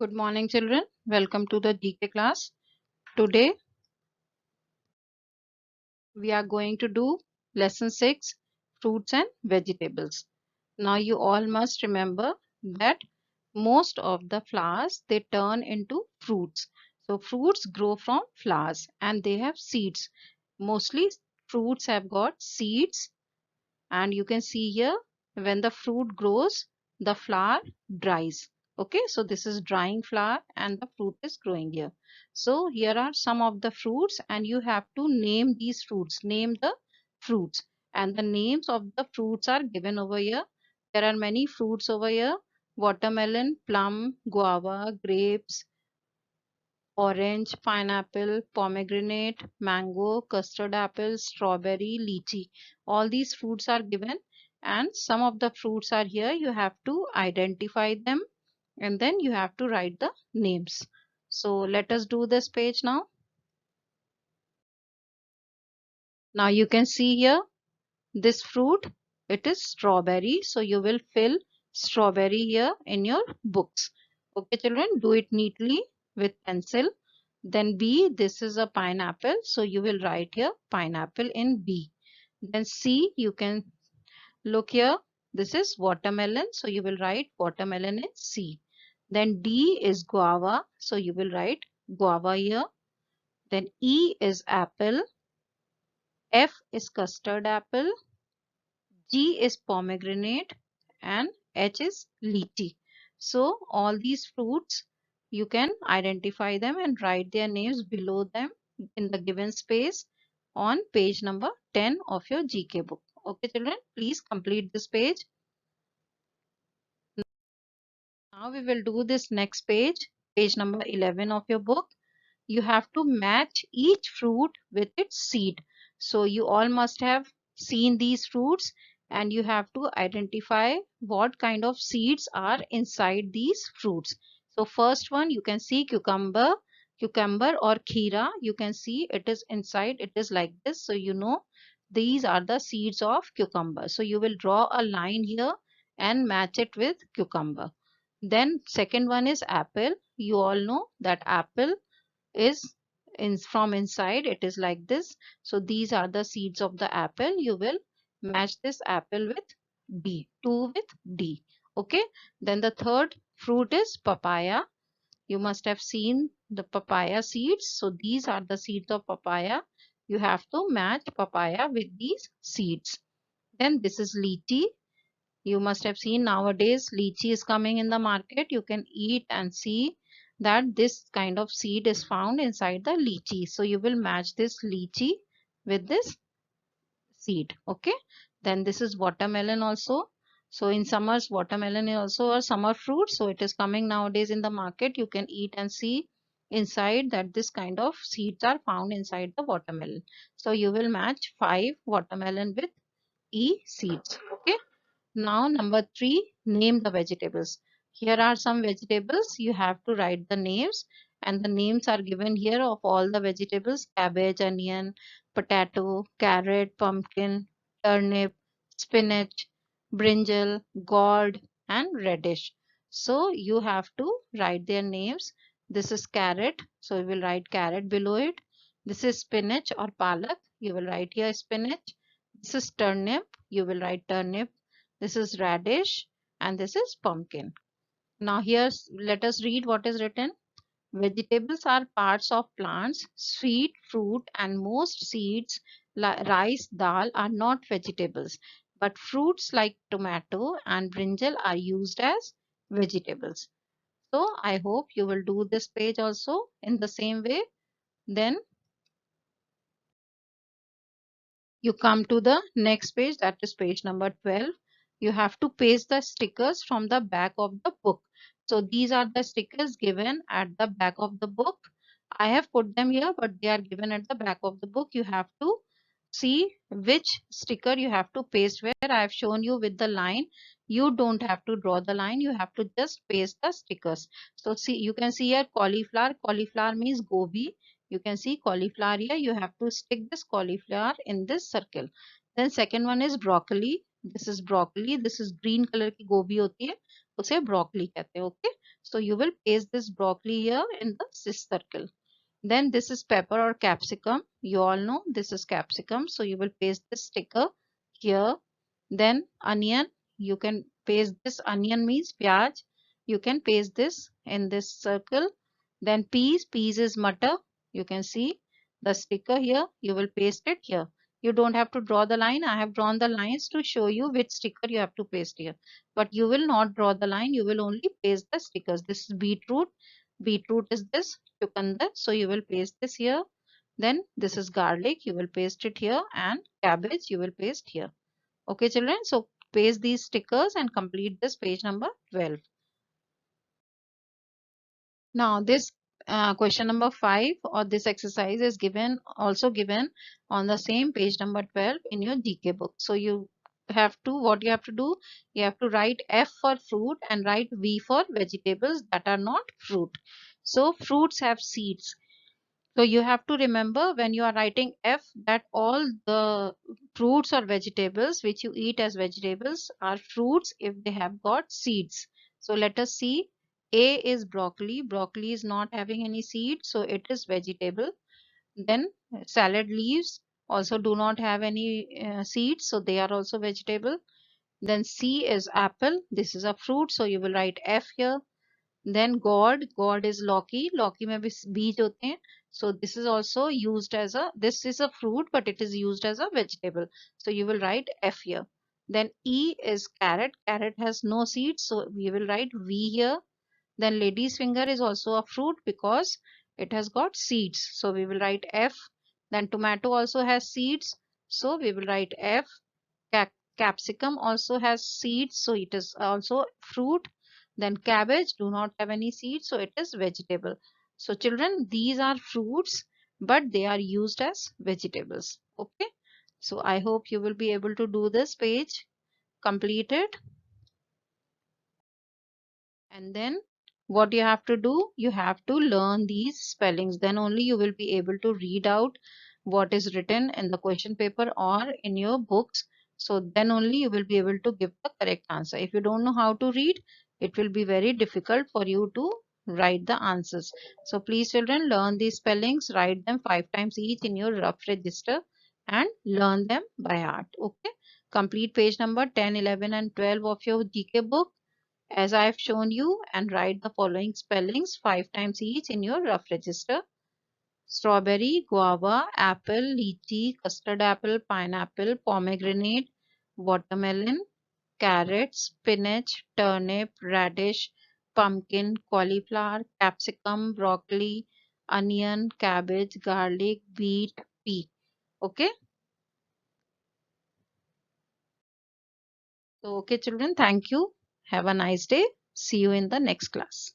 Good morning, children. Welcome to the GK class. Today we are going to do lesson 6, fruits and vegetables. Now you all must remember that most of the flowers they turn into fruits. So fruits grow from flowers and they have seeds. Mostly fruits have got seeds, and you can see here when the fruit grows the flower dries. Okay, so this is drying flower and the fruit is growing here. So here are some of the fruits and you have to name these fruits, name the fruits, and the names of the fruits are given over here. There are many fruits over here: watermelon, plum, guava, grapes, orange, pineapple, pomegranate, mango, custard apple, strawberry, lychee. All these fruits are given and some of the fruits are here. You have to identify them and then you have to write the names. So let us do this page now. Now you can see here this fruit, it is strawberry. So you will fill strawberry here in your books. Okay children, do it neatly with pencil. Then B, this is a pineapple. So you will write here pineapple in B. Then C, you can look here. This is watermelon. So you will write watermelon in C. Then D is guava. So you will write guava here. Then E is apple. F is custard apple. G is pomegranate and H is lychee. So all these fruits you can identify them and write their names below them in the given space on page number 10 of your GK book. Okay children, please complete this page. Now we will do this next page, page number 11 of your book. You have to match each fruit with its seed. So you all must have seen these fruits and you have to identify what kind of seeds are inside these fruits. So first one you can see cucumber or kheera. You can see it is inside, it is like this. So you know these are the seeds of cucumber. So you will draw a line here and match it with cucumber. Then second one is apple. You all know that apple is from inside, it is like this. So these are the seeds of the apple. You will match this apple with D, 2 with D. Okay, then the third fruit is papaya. You must have seen the papaya seeds. So these are the seeds of papaya. You have to match papaya with these seeds. Then this is lychee. You must have seen nowadays lychee is coming in the market. You can eat and see that this kind of seed is found inside the lychee. So you will match this lychee with this seed. Okay. Then this is watermelon also. So in summers, watermelon is also a summer fruit. So it is coming nowadays in the market. You can eat and see inside that this kind of seeds are found inside the watermelon. So you will match 5 watermelon with E seeds. Okay. Now number 3, name the vegetables. Here are some vegetables. You have to write the names and the names are given here of all the vegetables: cabbage, onion, potato, carrot, pumpkin, turnip, spinach, brinjal, gourd and radish. So you have to write their names. This is carrot. So you will write carrot below it. This is spinach or palak. You will write here spinach. This is turnip. You will write turnip. This is radish and this is pumpkin. Now here's, let us read what is written. Vegetables are parts of plants. Sweet fruit and most seeds like rice, dal are not vegetables, but fruits like tomato and brinjal are used as vegetables. So I hope you will do this page also in the same way. Then you come to the next page, that is page number 12. You have to paste the stickers from the back of the book. So these are the stickers given at the back of the book. I have put them here, but they are given at the back of the book. You have to see which sticker you have to paste where. I have shown you with the line. You don't have to draw the line. You have to just paste the stickers. So see, you can see here cauliflower. Cauliflower means gobi. You can see cauliflower here. You have to stick this cauliflower in this circle. Then second one is broccoli. This is broccoli. This is green color की गोभी होती है, उसे broccoli कहते हैं. Okay. So you will paste this broccoli here in this circle. Then this is pepper or capsicum. You all know this is capsicum. So you will paste this sticker here. Then onion, you can paste this, onion means pyaj. You can paste this in this circle. Then peas is matar. You can see the sticker here. You will paste it here. You don't have to draw the line. I have drawn the lines to show you which sticker you have to paste here. But you will not draw the line. You will only paste the stickers. This is beetroot. Beetroot is this chukandar. So you will paste this here. Then this is garlic. You will paste it here. And cabbage you will paste here. Okay, children. So paste these stickers and complete this page number 12. Now this question number 5 or this exercise is also given on the same page number 12 in your GK book. So what you have to do, you have to write F for fruit and write V for vegetables that are not fruit. So fruits have seeds. So you have to remember when you are writing F that all the fruits or vegetables which you eat as vegetables are fruits if they have got seeds. So let us see. A is broccoli. Broccoli is not having any seed, so it is vegetable. Then salad leaves also do not have any seeds, so they are also vegetable. Then C is apple. This is a fruit, so you will write F here. Then God is Loki. Loki में भी बीज होते हैं. So this is also used as this is a fruit, but it is used as a vegetable. So you will write F here. Then E is carrot. Carrot has no seeds, so we will write V here. Then lady's finger is also a fruit because it has got seeds. So we will write F. Then tomato also has seeds. So we will write F. Capsicum also has seeds, so it is also fruit. Then cabbage do not have any seeds, so it is vegetable. So children, these are fruits, but they are used as vegetables. Okay. So I hope you will be able to do this page, complete it. And then what you have to do, you have to learn these spellings. Then only you will be able to read out what is written in the question paper or in your books. So then only you will be able to give the correct answer. If you don't know how to read, it will be very difficult for you to write the answers. So please children, learn these spellings, write them 5 times each in your rough register and learn them by heart. Okay. Complete page number 10, 11 and 12 of your GK book as I have shown you and write the following spellings 5 times each in your rough register. Strawberry, guava, apple, lychee, custard apple, pineapple, pomegranate, watermelon, carrot, spinach, turnip, radish, pumpkin, cauliflower, capsicum, broccoli, onion, cabbage, garlic, beet, pea. Okay. So, okay children, thank you. Have a nice day. See you in the next class.